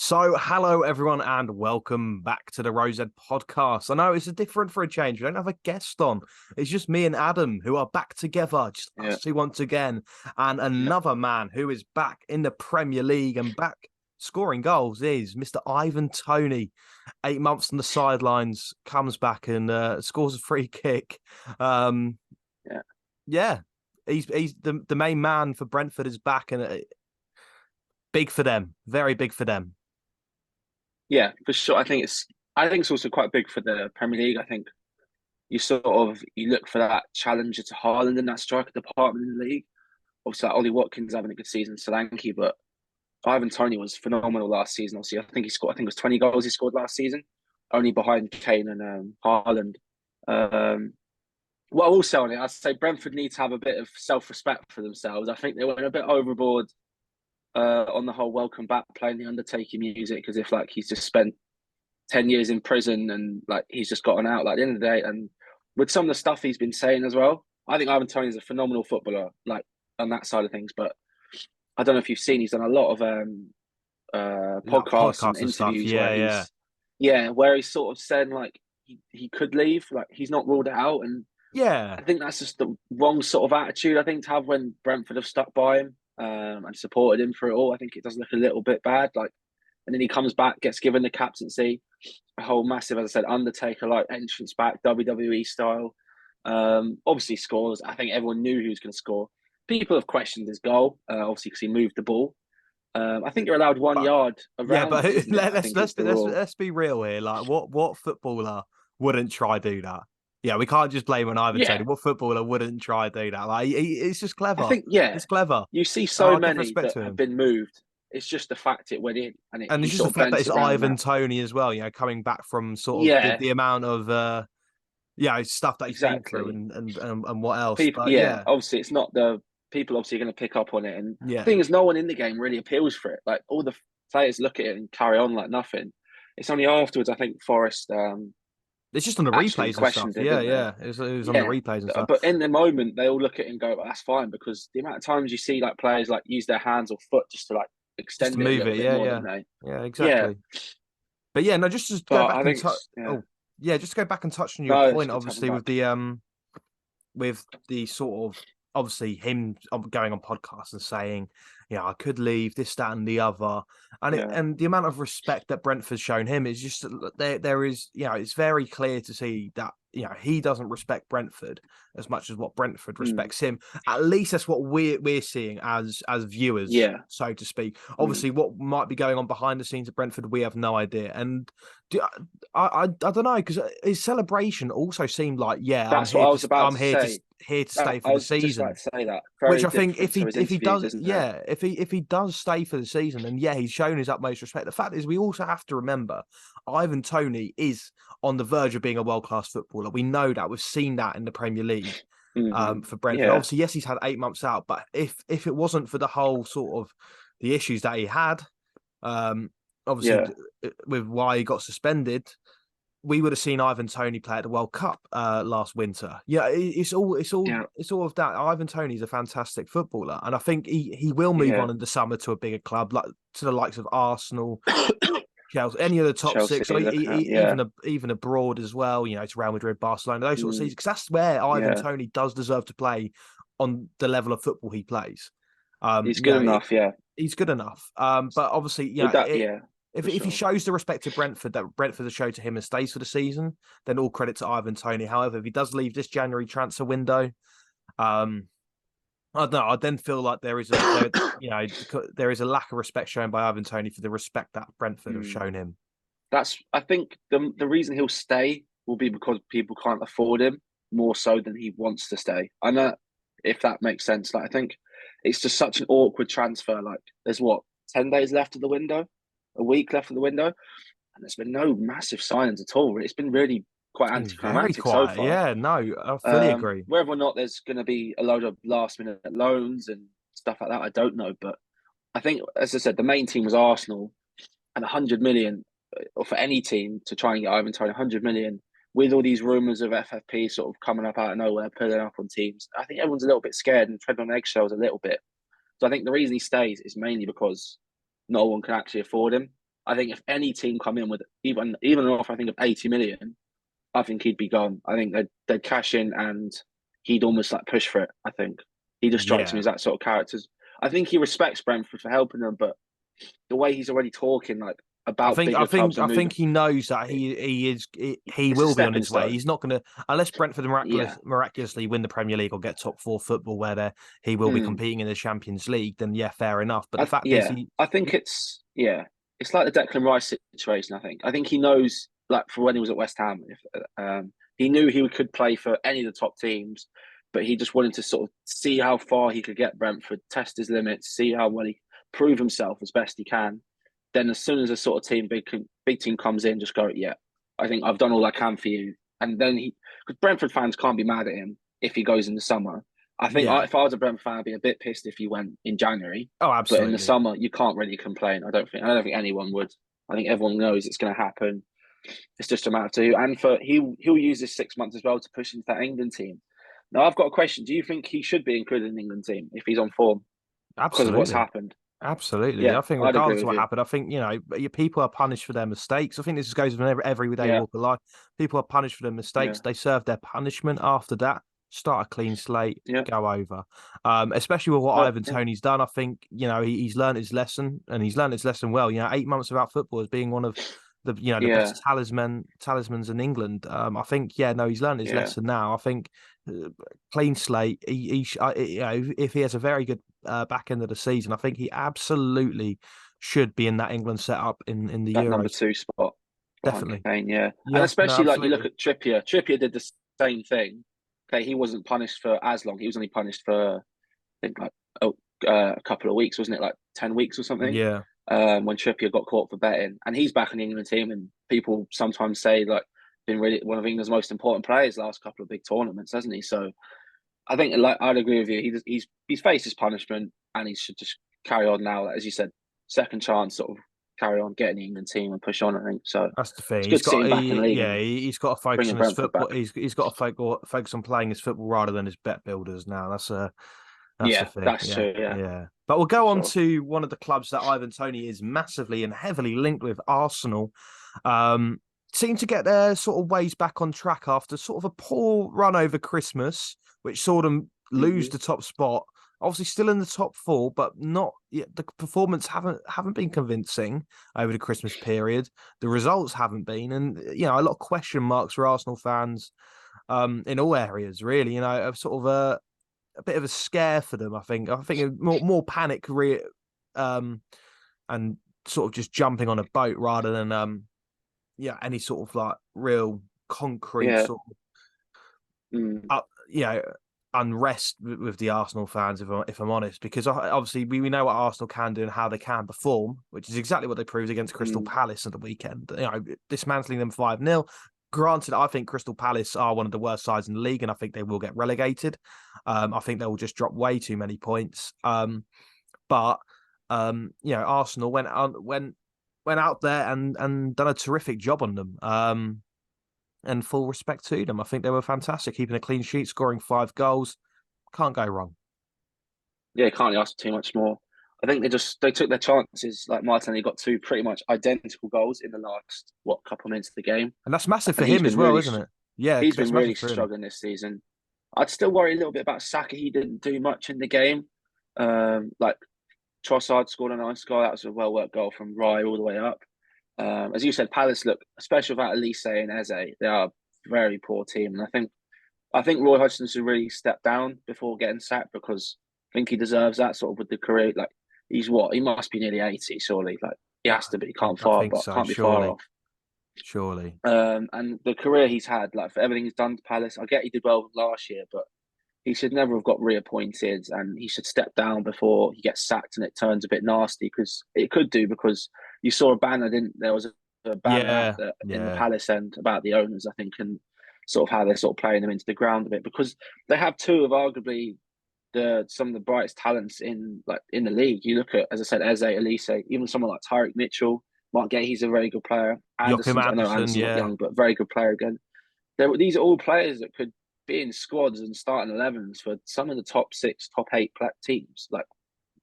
So, hello everyone, and welcome back to the Rosed podcast. I know it's a different for a change. We don't have a guest on. It's just me and Adam who are back together, just Yeah, us two once again. And yeah, another man who is back in the Premier League and back scoring goals is Mr. Ivan Toney. 8 months on the sidelines, comes back and scores a free kick. Um, yeah, yeah, he's the main man for Brentford is back, and big for them, very big for them. yeah, for sure. I think it's also quite big for the Premier League. I think you look for that challenger to Haaland in that striker department in the league. Obviously, like Ollie Watkins having a good season, Solanke, but Ivan Toneys was phenomenal last season. Obviously, I think it was 20 goals he scored last season, only behind Kane and Haaland. Um, what I will say on it, I'd say Brentford need to have a bit of self-respect for themselves. I think they went a bit overboard on the whole welcome back playing the Undertaker music as if like he's just spent 10 years in prison and like he's just gotten out like at the end of the day. And with some of the stuff he's been saying as well, I think Ivan Toney is a phenomenal footballer, like on that side of things. But I don't know if you've seen, he's done a lot of Like podcasts and podcasts and stuff. interviews where Yeah, yeah. where he's sort of saying like he could leave, like he's not ruled it out. And Yeah, I think that's just the wrong sort of attitude, I think, to have when Brentford have stuck by him and supported him for it all. I think it does look a little bit bad. Like, and then he comes back, gets given the captaincy, a whole massive, as I said, Undertaker like entrance back, WWE style. Obviously scores. I think everyone knew he was going to score. People have questioned his goal, obviously because he moved the ball. I think you're allowed one but yard yeah, around but it, isn't it? I let's think is let's the let's rule. let's be real here. Like, what footballer wouldn't try do that? Yeah, we can't just blame on Ivan Toney. Yeah, What footballer wouldn't try do that? Like, it's just I clever. think yeah. It's clever, You see and so I give many respect that to have him. been moved. It's just the fact it went in, and And he it's just the sort of fact that bends it's around Ivan that. Toney as well. Coming back from sort of the, Yeah, the amount of stuff that he's been through exactly. and what else. People, But yeah, yeah, obviously it's not the people obviously going to pick up on it. And the yeah. thing is, no one in the game really appeals for it. Like all the players look at it and carry on like nothing. It's only afterwards I think Forest It's just on the actually replays and stuff. questioned it, Yeah, didn't they? yeah. It was on the Yeah, replays and stuff. but in the moment they all look at it and go, well, "That's fine," because the amount of times you see like players like use their hands or foot just to like Just to extend it a move little it. bit Yeah, more, yeah, don't they? yeah. Yeah, Exactly. But yeah, no, just to go but back I and think touch. it's yeah. Oh, yeah, just to go back and touch on your No, it's point. good to have him Obviously, back. with the sort of obviously him going on podcasts and saying, "Yeah, I could leave this, that, and the other," Yeah. and the amount of respect that Brentford's shown him is just there is it's very clear to see that he doesn't respect Brentford as much as what Brentford Mm. respects him. At least that's what we're seeing as viewers, Yeah. so to speak. Mm. Obviously, what might be going on behind the scenes at Brentford, we have no idea. And I don't know, because his celebration also seemed like, yeah, That's what I was about I'm to here to say. here to That stay for I the was just about season. to say that. Which Very I think different to his if he interviews, does, isn't it? yeah, if he does stay for the season, then yeah, he's shown his utmost respect. The fact is, we also have to remember, Ivan Toney is on the verge of being a world class footballer. We know that. We've seen that in the Premier League. For Brentford, Yeah. obviously, yes, he's had 8 months out, but if it wasn't for the whole sort of the issues that he had, um, obviously Yeah. with why he got suspended, we would have seen Ivan Toney play at the World Cup last winter. Yeah, Yeah. it's all of that. Ivan Toney's a fantastic footballer, and I think he will move Yeah. on in the summer to a bigger club, like to the likes of Arsenal, Chelsea, any of the top Chelsea six, or looking at yeah. even abroad as well. To Real Madrid, Barcelona, those sort of seasons. Mm. Because that's where Ivan Yeah. Toney does deserve to play on the level of football he plays. Um, He's you good know, enough, yeah. he's good enough. But obviously, With that, yeah, for if he sure. shows the respect to Brentford that Brentford has showed to him and stays for the season, then all credit to Ivan Toney. However, if he does leave this January transfer window, um, I don't know. I then feel like there is a lack of respect shown by Ivan Toney for the respect that Brentford have Mm. shown him. That's I think the reason he'll stay will be because people can't afford him more so than he wants to stay. I know if that makes sense. Like I think it's just such an awkward transfer. Like there's what 10 days left of the window, a week left of the window, and there's been no massive signings at all. It's been really quite It's been very anticlimactic so quiet. far. Yeah, no, I fully agree. Whether or not there's going to be a load of last minute loans and stuff like that, I don't know. But I think, as I said, the main team was Arsenal, and 100 million, or for any team to try and get Ivan Toney, 100 million with all these rumours of FFP sort of coming up out of nowhere, pulling up on teams. I think everyone's a little bit scared and treading on eggshells a little bit. So I think the reason he stays is mainly because no one can actually afford him. I think if any team come in with even an offer, I think of 80 million, I think he'd be gone. I think they'd cash in and he'd almost like push for it. I think he just strikes me Yeah. as that sort of character. I think he respects Brentford for helping them, but the way he's already talking like I about think I bigger clubs think and I think moving, he knows that it, he it's a will be on stepping his way. stone. He's not going to, unless Brentford Yeah. miraculously win the Premier League or get top four football where he will be Mm. competing in the Champions League. Then yeah, fair enough. But the fact is, Yeah, I think it's like the Declan Rice situation. I think he knows like for when he was at West Ham, if he knew he could play for any of the top teams, but he just wanted to sort of see how far he could get Brentford, test his limits, see how well he prove himself as best he can. Then as soon as a sort of big team comes in, just go, yeah, I think I've done all I can for you. And then because Brentford fans can't be mad at him if he goes in the summer. I think yeah. if I was a Brentford fan, I'd be a bit pissed if he went in January. Oh, But in the absolutely. summer, you can't really complain. I don't think anyone would. I think everyone knows it's going to happen. It's just a matter of two. And he'll use this 6 months as well to push into that England team. Now I've got a question. Do you think he should be included in the England team if he's on form because of what's Absolutely. happened? Absolutely. Yeah, I think I'd agree regardless of with what you. happened, I think, people are punished for their mistakes. I think this goes with everyday Yeah, walk of life. People are punished for their mistakes. yeah, They serve their punishment after that. Start a clean slate, yeah. go over. Especially with what Ivan Yeah, Tony's done. I think, he's learned his lesson and he's learned his lesson well. 8 months without football as being one of the yeah, best talismans in England. I think, yeah, no, he's learned his yeah. lesson now. I think uh, clean slate. If he has a very good back end of the season, I think he absolutely should be in that England setup in the That number Euros. two spot behind Definitely. Kane. Yeah, and Yeah, no, especially like you look absolutely. at Trippier. Trippier did the same thing. Okay, he wasn't punished for as long. He was only punished for think like oh, a couple of weeks, wasn't it? Like 10 weeks or something. Yeah. When Trippier got caught for betting, and he's back in the England team, and people sometimes say like been really one of England's most important players last couple of big tournaments, hasn't he? So I think like I'd agree with you. He's faced his punishment, and he should just carry on now. As you said, second chance, sort of carry on getting the England team and push on. I think so. That's the thing. It's good to see him back in the league and He's got to focus bringing on his Brentford back. football. He's got to focus on playing his football rather than his bet builders now. That's the Yeah, thing. that's Yeah, true. Yeah, yeah. But we'll for go on sure. to one of the clubs that Ivan Toney is massively and heavily linked with, Arsenal. Um, Seem to get their sort of ways back on track after sort of a poor run over Christmas, which saw them lose Mm-hmm. the top spot. Obviously, still in the top four, but not yet. The performance haven't been convincing over the Christmas period. The results haven't been, and a lot of question marks for Arsenal fans in all areas, really. Of sort of a bit of a scare for them. I think more panic, um, and sort of just jumping on a boat rather than any sort of like real concrete Yeah. sort of Mm, uh, you know unrest with the Arsenal fans, if I'm honest, because obviously we know what Arsenal can do and how they can perform, which is exactly what they proved against Crystal mm, Palace at the weekend. Dismantling them 5-0. Granted, I think Crystal Palace are one of the worst sides in the league, and I think they will get relegated. I think they will just drop way too many points. But Arsenal went out there and done a terrific job on them. And full respect to them. I think they were fantastic, keeping a clean sheet, scoring 5 goals. Can't go wrong. yeah, can't ask too much more. I think they took their chances. Like Martinelli got two pretty much identical goals in the last couple of minutes of the game, And that's massive for and him as well, isn't it? Yeah, he's that's been massive really for him. struggling this season. I'd still worry a little bit about Saka. He didn't do much in the game. Like Trossard scored a nice goal. That was a well worked goal from Rye all the way up. As you said, Palace look, especially without Elise and Eze, they are a very poor team, and I think Roy Hodgson should really step down before getting sacked because I think he deserves that sort of with the career. Like he's what he must be nearly 80, surely. Like he I has to be. He think can't I far, think but so. can't be far Surely, off. surely. And the career he's had, like for everything he's done to Palace, I get he did well last year, but he should never have got reappointed, and he should step down before he gets sacked and it turns a bit nasty because it could do. Because you saw a banner, didn't there? Was a banner out Yeah, there in the yeah. Palace end about the owners, I think, and sort of how they're sort of playing them into the ground a bit because they have two of arguably some of the brightest talents in the league. You look at, as I said, Eze, Elise, even someone like Tyreek Mitchell, Mark Gay, he's a very good player. Joachim I know Anderson, Anderson's not yeah. young, but very good player again. These are all players that could be in squads and starting 11s for some of the top 6, top 8 teams, like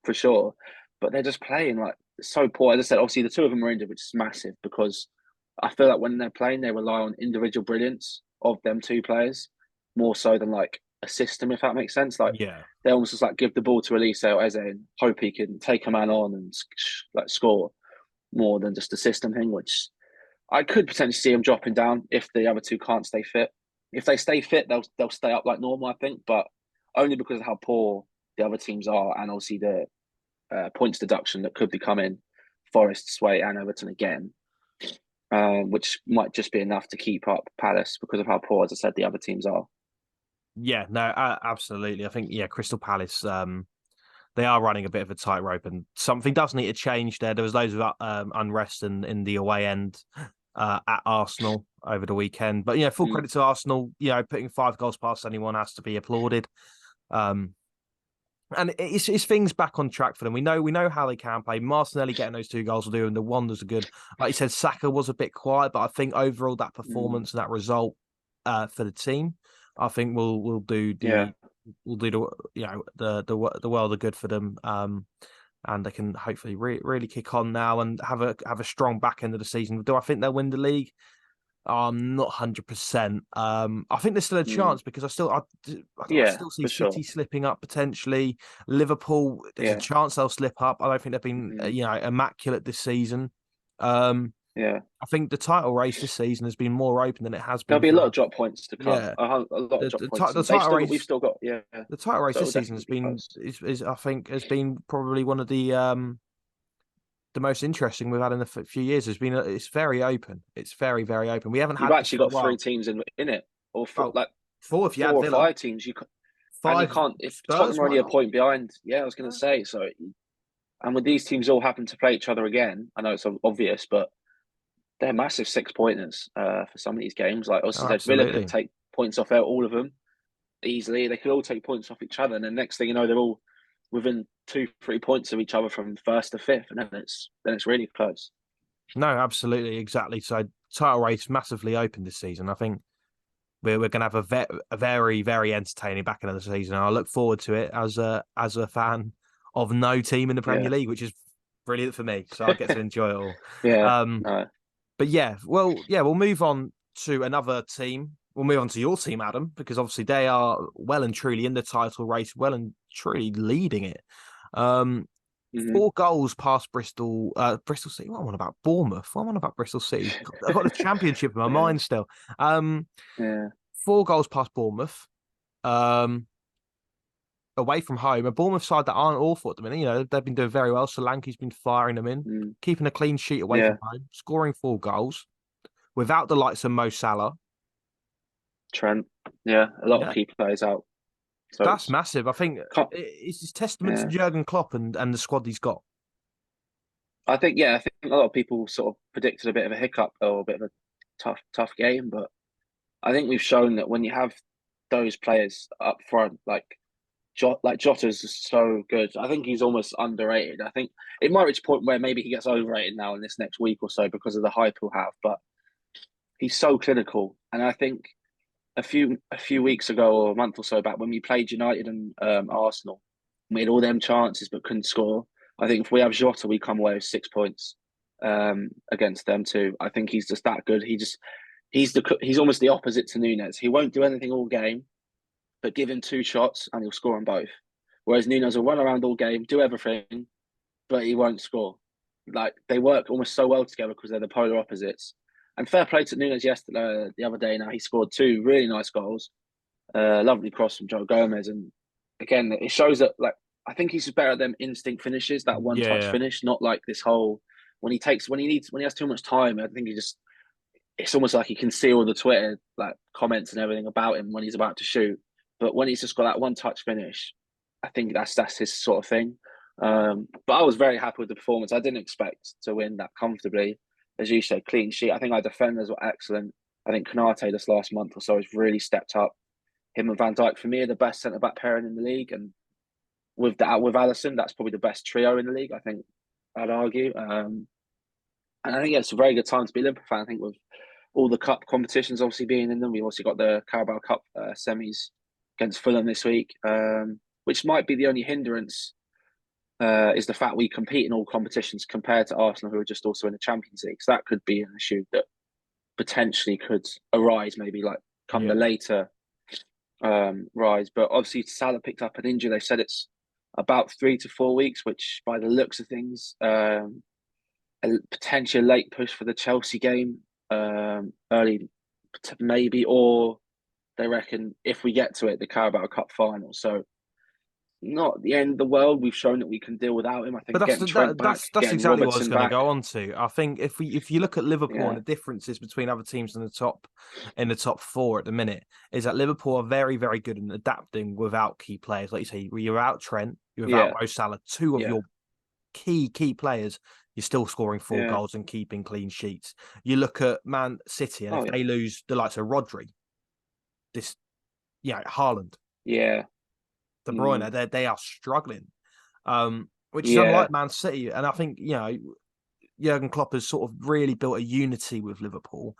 for sure. But they're just playing like so poor. As I said, obviously the two of them are injured, which is massive because I feel like when they're playing, they rely on individual brilliance of them two players more so than like a system, if that makes sense. Like Yeah. they almost just like give the ball to Elise or Eze and hope he can take a man on and like score more than just a system thing, which I could potentially see him dropping down if the other two can't stay fit. If they stay fit, they'll stay up like normal, I think, but only because of how poor the other teams are and obviously the points deduction that could be coming Forest's way and Everton again, which might just be enough to keep up Palace because of how poor, as I said, the other teams are. Yeah, no, absolutely. I think, yeah, Crystal Palace, they are running a bit of a tightrope, and something does need to change there. There was loads of unrest in the away end at Arsenal over the weekend. But, full Mm, credit to Arsenal. Putting 5 goals past anyone has to be applauded. Um, and it's things back on track for them. We know how they can play. Martinelli getting those 2 goals will do, and the wonders are good. Like you said, Saka was a bit quiet, but I think overall that mm, performance and that result for the team, I think will do yeah, the world of good for them. And they can hopefully really kick on now and have a strong back end of the season. Do I think they'll win the league? I'm not 100%. I think there's still a mm, chance because I yeah, still see for sure. City slipping up potentially. Liverpool, there's a Yeah, chance they'll slip up. I don't think they've been mm, immaculate this season. Um, yeah. I think the title race this season has been more open than it has There'll been be a lot for of drop points to come. yeah. A lot of drop points, The and they've title still got. We've race still got. Yeah, the title race so this it'll season has definitely be been close. is I think has been probably one of the most interesting we've had in a few years. It's very open. It's very, very open. We haven't You've had this actually for a got three while. teams in it, or four, Oh, like 4 if you four add or Villa, five teams. And you 5 can't. If Tottenham Spurs, are why only a not? point behind, yeah, I was going to Yeah. say. So, and with these teams all happen to play each other again, I know it's obvious, but they're massive 6 pointers for some of these games. Like, Oh, also said, Villa could absolutely. take points off out all of them easily. They could all take points off each other, and then next thing you know, they're all within 2, 3 points of each other from first to fifth, and then it's really close. No, absolutely, exactly. So title race massively open this season. I think we're going to have a very, very entertaining back end of the season. I look forward to it as a fan of no team in the Premier Yeah, League, which is brilliant for me. So I get to enjoy it all. yeah, Um, no, but we'll move on to another team. We'll move on to your team, Adam, because obviously they are well and truly in the title race, well and truly leading it. Um, hmm 4 goals past Bristol City. What am I on about? Bournemouth. What am I on about Bristol City? I've got the championship in my yeah, mind still. Um, yeah, 4 goals past Bournemouth. Um, Away from home, a Bournemouth side that aren't awful at the minute. They've been doing very well. Solanke's been firing them in, mm, keeping a clean sheet away yeah. from home, scoring 4 goals without the likes of Mo Salah. Trent, yeah, a lot of Yeah, key players out, so that's massive. I think can't, it's testament to yeah. Jurgen Klopp and the squad he's got. I think a lot of people sort of predicted a bit of a hiccup or a bit of a tough game, but I think we've shown that when you have those players up front, like Jota's just so good. I think he's almost underrated. I think it might reach a point where maybe he gets overrated now in this next week or so because of the hype he'll have, but he's so clinical. And I think a few weeks ago or a month or so back when we played United and Arsenal, we had all them chances but couldn't score. I think if we have Jota, we come away with 6 points against them too. I think he's just that good. He's almost the opposite to Nunes. He won't do anything all game, but give him 2 shots and he'll score on both. Whereas Nunes will run around all game, do everything, but he won't score. Like they work almost so well together because they're the polar opposites. And fair play to Nunes yesterday, the other day. Now he scored 2 really nice goals. Lovely cross from Joe Gomez, and again, it shows that like I think he's better at them instinct finishes, that one touch Yeah, finish, not like this whole when he has too much time. I think it's almost like he can see all the Twitter like comments and everything about him when he's about to shoot. But when he's just got that one touch finish, I think that's his sort of thing. But I was very happy with the performance. I didn't expect to win that comfortably. As you said, clean sheet. I think our defenders were excellent. I think Kanate this last month or so has really stepped up. Him and Van Dijk for me are the best centre back pairing in the league, and with Allison, that's probably the best trio in the league. I think I'd argue. And I think it's a very good time to be a Liverpool fan. I think with all the cup competitions obviously being in them, we've also got the Carabao Cup semis against Fulham this week, which might be the only hindrance is the fact we compete in all competitions compared to Arsenal, who are just also in the Champions League. So that could be an issue that potentially could arise, maybe like come the Yeah. later rise. But obviously, Salah picked up an injury. They said it's about 3 to 4 weeks, which by the looks of things, a potential late push for the Chelsea game, early maybe, or they reckon if we get to it, the Carabao Cup final. So not the end of the world. We've shown that we can deal without him. I But think getting Trent back, that's getting exactly what I was Robertson going to back. go on to. I think if you look at Liverpool and Yeah, the differences between other teams in the top four at the minute, is that Liverpool are very, very good in adapting without key players. Like you say, you're without Trent, you're without yeah, Mo Salah, two of yeah, your key players. You're still scoring four yeah. goals and keeping clean sheets. You look at Man City, and Oh if yeah, they lose the likes of Rodri, this Haaland, yeah, De mm, Bruyne, they are struggling. Which is yeah, unlike Man City. And I think, Jurgen Klopp has sort of really built a unity with Liverpool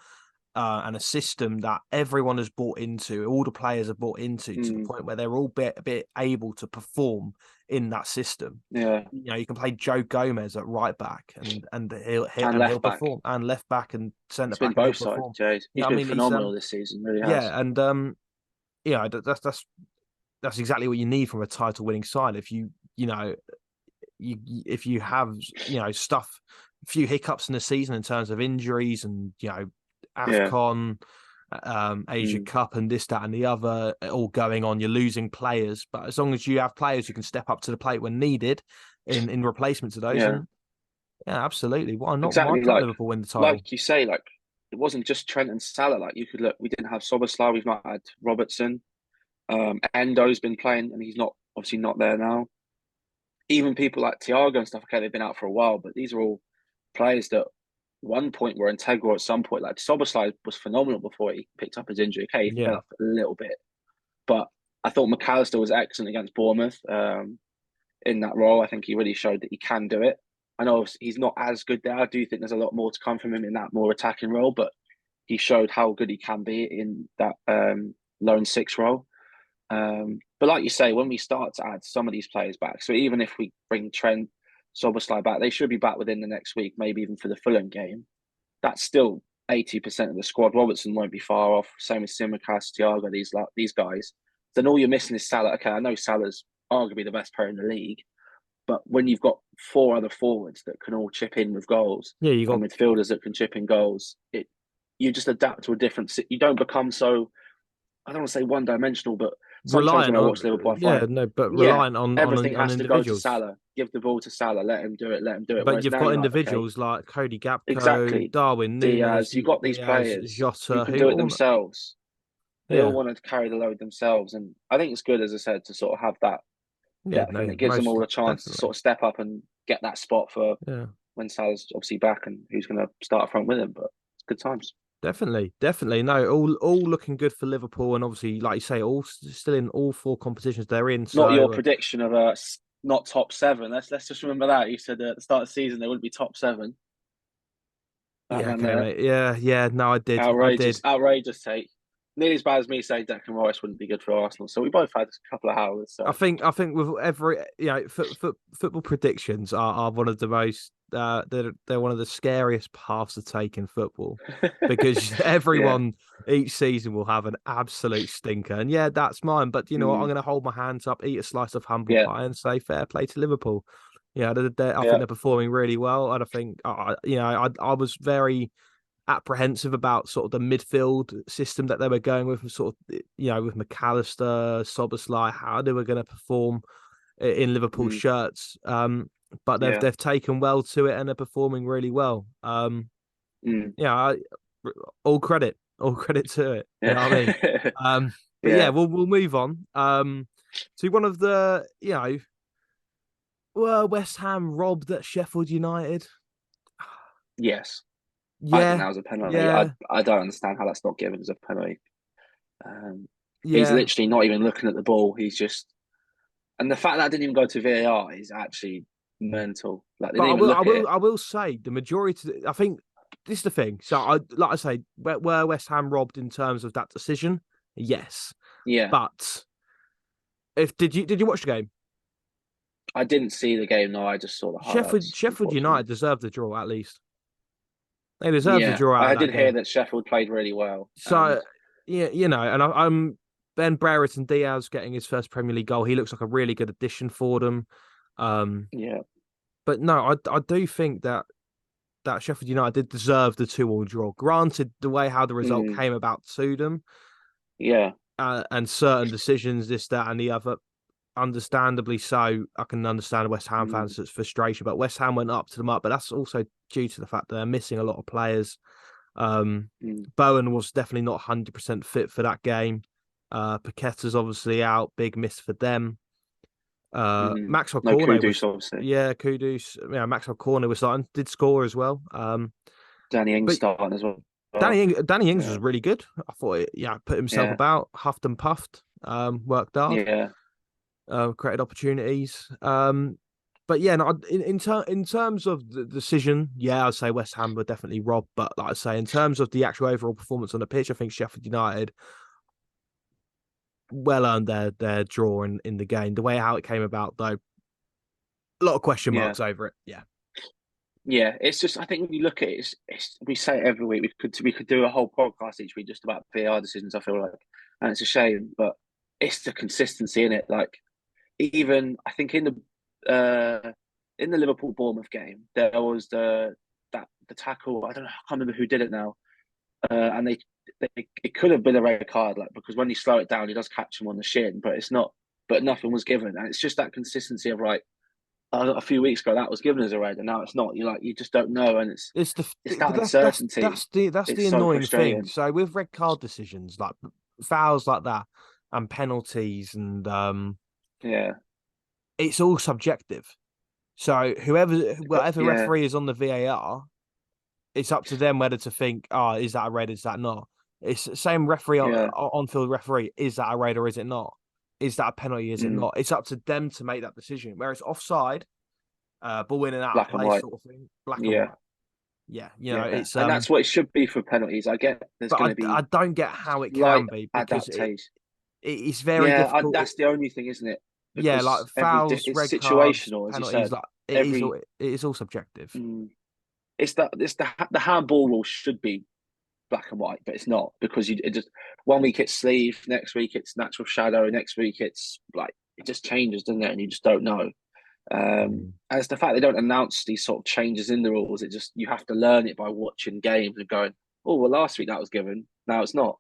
and a system that everyone has bought into, all the players have bought into, to the mm, point where they're all a bit able to perform in that system. yeah. You can play Joe Gomez at right back and And he'll left back. perform, and left back and centre He's been back, and he'll both sides, perform. Jay. Yeah, He's I been mean he's phenomenal this season. Really has. yeah, and that's exactly what you need from a title winning side. If you know if you have stuff, a few hiccups in the season in terms of injuries and Yeah, AFCON, Asia mm, Cup, and this, that, and the other all going on, you're losing players. But as long as you have players who can step up to the plate when needed in replacement to those, yeah. and yeah, absolutely. Why not? Why Exactly. can't Liverpool win the title? Like you say, like it wasn't just Trent and Salah. Like you could look, we didn't have Soboslai. We've not had Robertson. Endo's been playing, and he's not obviously not there now. Even people like Thiago and stuff. Okay, they've been out for a while, but these are all players that one point were integral at some point. Like Soboslai was phenomenal before he picked up his injury. Okay, he fell Yeah, off a little bit, but I thought McAllister was excellent against Bournemouth in that role. I think he really showed that he can do it. I know he's not as good there. I do think there's a lot more to come from him in that more attacking role, but he showed how good he can be in that lone six role. But like you say, when we start to add some of these players back, so even if we bring Trent, Soboslai back, they should be back within the next week, maybe even for the Fulham game. That's still 80% of the squad. Robertson won't be far off. Same as Simicast, Thiago, these guys. Then all you're missing is Salah. Okay, I know Salah's arguably the best player in the league, but when you've got four other forwards that can all chip in with goals yeah. You and got midfielders that can chip in goals, you just adapt to a different. You don't become so. I don't want to say one dimensional, but sometimes when reliant I on watch Liverpool, I yeah, find, no, but yeah, reliant everything on has to go to individuals. Salah. Give the ball to Salah. Let him do it. Let him do it. But Whereas you've now got you're like, okay, individuals like Cody Gapco, exactly. Darwin Núñez, Diaz, you got these Diaz, players who Jota, can who do it all themselves. They all yeah, want to carry the load themselves, and I think it's good, as I said, to sort of have that yeah, depth, and no, it gives them most all a chance to definitely, sort of step up and get that spot for yeah, when Salah's obviously back and who's going to start up front with him. But it's good times. definitely. No, all looking good for Liverpool, and obviously, like you say, all still in all four competitions they're in. Not your So prediction of a not top seven. Let's just remember that you said at the start of the season they wouldn't be top seven. That yeah, man okay, there, mate. Yeah. No, I did. outrageous take. Nearly as bad as me saying Declan Rice wouldn't be good for Arsenal. So we both had a couple of howlers. So I think with every football predictions are one of the most they're one of the scariest paths to take in football, because yeah, everyone each season will have an absolute stinker, and yeah, that's mine. But you know what? I'm mm, going to hold my hands up, eat a slice of humble yeah, pie, and say fair play to Liverpool. Yeah, I think yeah, they're performing really well, and I think I was very apprehensive about sort of the midfield system that they were going with sort of with McAllister, Soboslai, how they were going to perform in Liverpool mm, shirts. But yeah, they've taken well to it and they're performing really well. mm, Yeah, all credit to it. You know what I mean? yeah, But yeah, yeah, we'll move on. To one of the were West Ham robbed at Sheffield United? yes. I think Yeah, that was a penalty. I yeah, I don't understand how that's not given as a penalty. Um, he's yeah. literally not even looking at the ball. He's just, and the fact that didn't even go to VAR is actually mental. Like they But didn't even look at it. I will say the majority. I think this is the thing. So like I say, were West Ham robbed in terms of that decision? Yes, Yeah, but if did you watch the game? I didn't see the game. No, I just saw the Sheffield highlights. Sheffield Unfortunately, United deserved the draw at least. They deserved the yeah, draw out I of that did hear game. that Sheffield played really well, and So yeah, and I'm Ben Brereton Diaz getting his first Premier League goal. He looks like a really good addition for them. Um, yeah, but no, I do think that Sheffield United did deserve the 2-2 draw. Granted, the way how the result mm, came about to them, yeah, and certain decisions, this, that, and the other, understandably so. I can understand West Ham mm, fans' frustration, but West Ham went up to them up, but that's also due to the fact that they're missing a lot of players. Um, mm, Bowen was definitely not 100% fit for that game. Paqueta's obviously out, big miss for them. Maxwell no Cornet kudos, was, obviously. yeah, kudos. Yeah, Maxwell Cornet was starting, did score as well. Danny Ings But starting as well. Danny Ings was Yeah, really good. I thought, put himself yeah, about, huffed and puffed, worked hard, yeah, created opportunities. But yeah, no, in terms of the decision, yeah, I'd say West Ham were definitely robbed. But like I say, in terms of the actual overall performance on the pitch, I think Sheffield United well earned their draw in the game. The way how it came about, though, a lot of question yeah. marks over it. Yeah, Yeah, it's just I think when you look at it, we say it every week. We could do a whole podcast each week just about VAR decisions. I feel like, and it's a shame, but it's the consistency in it. Like even I think in the Liverpool Bournemouth game, there was the tackle. I don't know. I can't remember who did it now. And they it could have been a red card, like because when you slow it down, he does catch him on the shin, but it's not. But nothing was given, and it's just that consistency of right a few weeks ago that was given as a red, and now it's not. You just don't know, and it's it's that but uncertainty. that's the It's so annoying thing. frustrating. So with red card decisions, like fouls like that, and penalties, and Yeah, it's all subjective. So but whatever yeah, referee is on the VAR, it's up to them whether to think, oh, is that a red? Is that not? It's the same referee yeah, on field referee. Is that a red or is it not? Is that a penalty? Is it mm, not? It's up to them to make that decision. Whereas offside, ball in and out of black and place white. sort of thing, black and Yeah, white. Yeah, yeah, it's and that's what it should be for penalties. I get there's but going to I be don't get how it slight can be because adaptation. it's very Yeah, difficult. that's the only thing, isn't it? Yeah, like Because every fouls, it's red cards, situational, as you penalties, said. like Every it is all subjective. mm, the handball rule should be black and white, but it's not because it just one week it's sleeve, next week it's natural shadow, next week it's like it just changes, doesn't it? And you just don't know. Mm. And it's the fact they don't announce these sort of changes in the rules. It just you have to learn it by watching games and going, oh well, last week that was given, now it's not.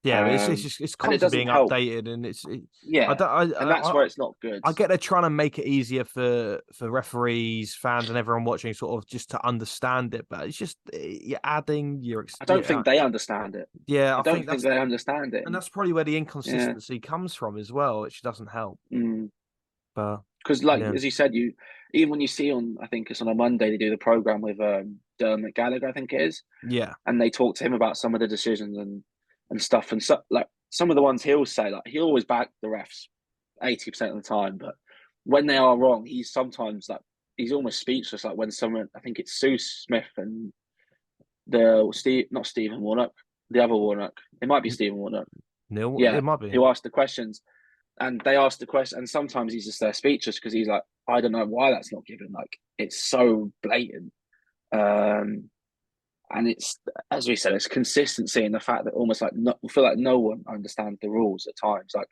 Yeah, but it's Um, just it's and it constantly doesn't being help. updated, and I Yeah, don't and that's where it's not good. I get they're trying to make it easier for referees, fans, and everyone watching, sort of just to understand it. But it's just you're adding I don't think they understand it. yeah. I I think don't think they understand it. and that's probably where the Yeah. inconsistency comes from as well, which doesn't help. Mm. But Because like yeah, as you said, you even when you see on I think it's on a Monday they do the program with Dermot Gallagher, I think it is, yeah, and they talk to him about some of the decisions and stuff and so like some of the ones he'll say like he'll always back the refs 80% of the time, but when they are wrong, he's sometimes like he's almost speechless. Like when someone I think it's Sue Smith and the Steve not Stephen Warnock, the other Warnock, it might be Stephen Warnock, Neil, yeah, it might be. who asked the questions and they ask the question, and sometimes he's just there speechless because he's like, I don't know why that's not given. Like it's so blatant, um, and it's as we said, it's consistency in the fact that almost like I feel like no one understands the rules at times. Like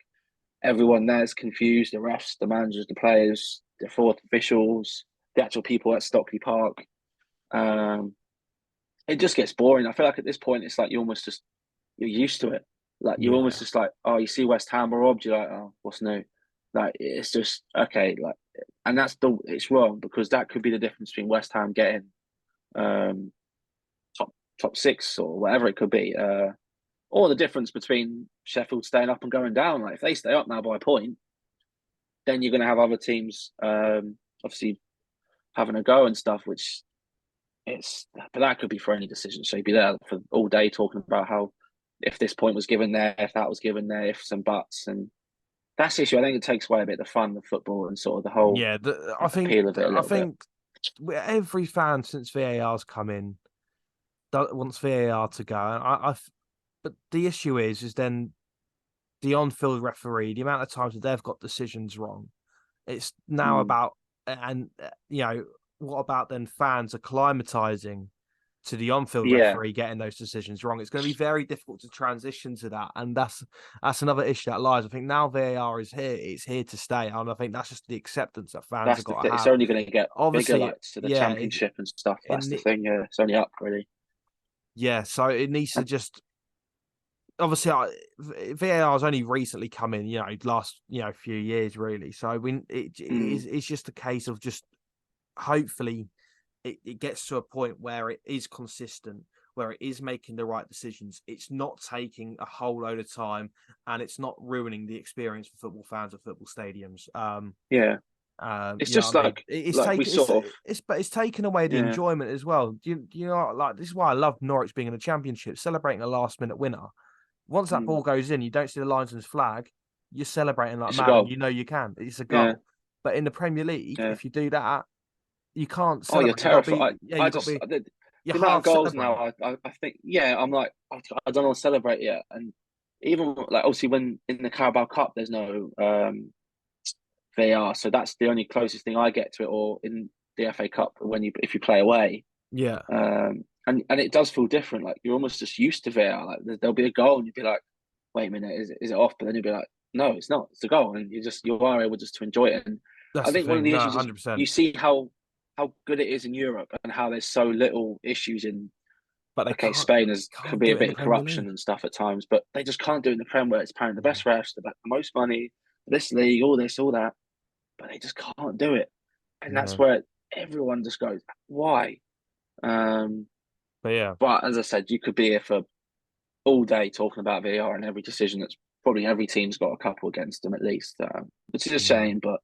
everyone there's confused: the refs, the managers, the players, the fourth officials, the actual people at Stockley Park. Um, it just gets boring. I feel like at this point, it's like you're used to it. Like you're almost Yeah, just like, oh, you see West Ham are robbed. You're like, oh, what's new? Like it's just okay. Like, and it's wrong because that could be the difference between West Ham getting um top six or whatever it could be, or the difference between Sheffield staying up and going down. Like if they stay up now by a point, then you're going to have other teams obviously having a go and stuff, which but that could be for any decision. So you'd be there for all day talking about how if this point was given there, if that was given there, if some buts, and that's the issue. I think it takes away a bit of the fun of football and sort of the whole yeah. appeal of it a I little bit. think every fan since VAR's come in wants VAR to go. And but the issue is then the on-field referee, the amount of times that they've got decisions wrong. It's now Mm, about And what about then fans acclimatizing to the on-field Yeah, referee getting those decisions wrong? It's going to be very difficult to transition to that, and that's another issue that lies. I think now VAR is here; it's here to stay, and I think that's just the acceptance that fans have that's the got to thing. It's have. only going to get bigger, Obviously, like to the yeah, championship and stuff. That's the thing. Yeah, it's only up really. so it needs to And, just obviously VAR has only recently come in, last few years really. So mm, it's just a case of just hopefully it gets to a point where it is consistent, where it is making the right decisions. It's not taking a whole load of time, and it's not ruining the experience for football fans at football stadiums. yeah, it's You know just what I mean? It's we taken sort of it's taken away the yeah. enjoyment as well. Do you know, like, this is why I love Norwich being in the Championship, celebrating a last minute winner. Once that Mm, ball goes in, you don't see the linesman's flag. You're celebrating like it's a mad, and goal. you know you can. It's a Yeah, goal. But in the Premier League, yeah. if you do that, you can't Oh, you're celebrate. You got to be, terrified. yeah, I you got to just be. You the amount of half goals celebrate. now. I think yeah. I'm like I don't want to celebrate yet. And even like obviously when in the Carabao Cup, there's no VAR, so that's the only closest thing I get to it. Or in the FA Cup when you if you play away, Yeah, and it does feel different. Like you're almost just used to VAR. Like there'll be a goal and you'd be like, wait a minute, is it off? But then you'll be like, no, it's not. It's a goal, and you are able just to enjoy it. And I that's the think one of thing. the No, issues is you 100%. see how good it is in Europe and how there's so little issues in. But they Okay, can't Spain is can can't be do a it in bit the of Premier corruption League. and stuff at times, but they just can't do it in the Prem where it's paying the Yeah, best refs, the most money, this league, all this, all that, but they just can't do it, and that's yeah, where everyone just goes, why? Um, but yeah, but as I said, you could be here for all day talking about VAR and every decision that's probably every team's got a couple against them at least, which is a yeah, shame. But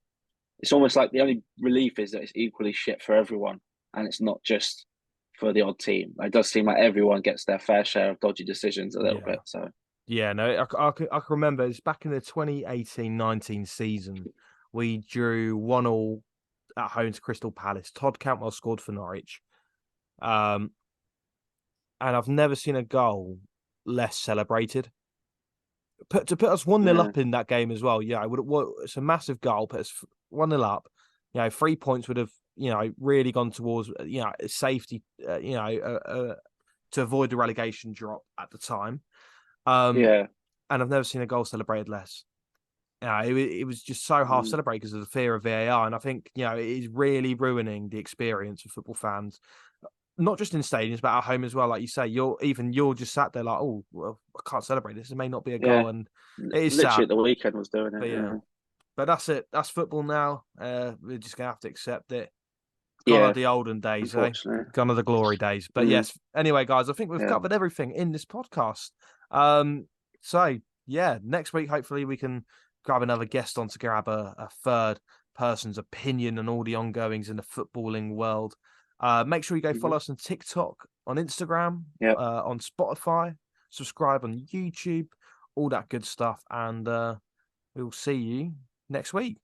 it's almost like the only relief is that it's equally shit for everyone, and it's not just for the odd team. It does seem like everyone gets their fair share of dodgy decisions a little yeah, bit. So yeah. No, I can remember it's back in the 2018-19 season. We drew 1-1 at home to Crystal Palace. Todd Cantwell scored for Norwich. Um, and I've never seen a goal less celebrated. To put us 1-0 yeah, up in that game as well. Yeah, it's a massive goal. Put us 1-0 up. 3 points would have really gone towards safety. To avoid the relegation drop at the time. Um, yeah, and I've never seen a goal celebrated less. It was just so half mm, celebrated because of the fear of VAR, and I think it is really ruining the experience of football fans, not just in stadiums but at home as well. Like you say, you're just sat there like, oh, well, I can't celebrate this. It may not be a yeah. goal, and it is Literally sad. at the weekend was doing But it. yeah, Yeah, but that's it. That's football now. We're just gonna have to accept it. Gone are yeah. the olden days, eh? Unfortunately, Gone are the glory days. But mm, yes, anyway, guys, I think we've yeah. covered everything in this podcast. Um, so yeah, next week hopefully we can grab another guest on to grab a third person's opinion on all the ongoings in the footballing world. Make sure you go Mm-hmm. follow us on TikTok, on Instagram, Yep. on Spotify, subscribe on YouTube, all that good stuff, and we'll see you next week.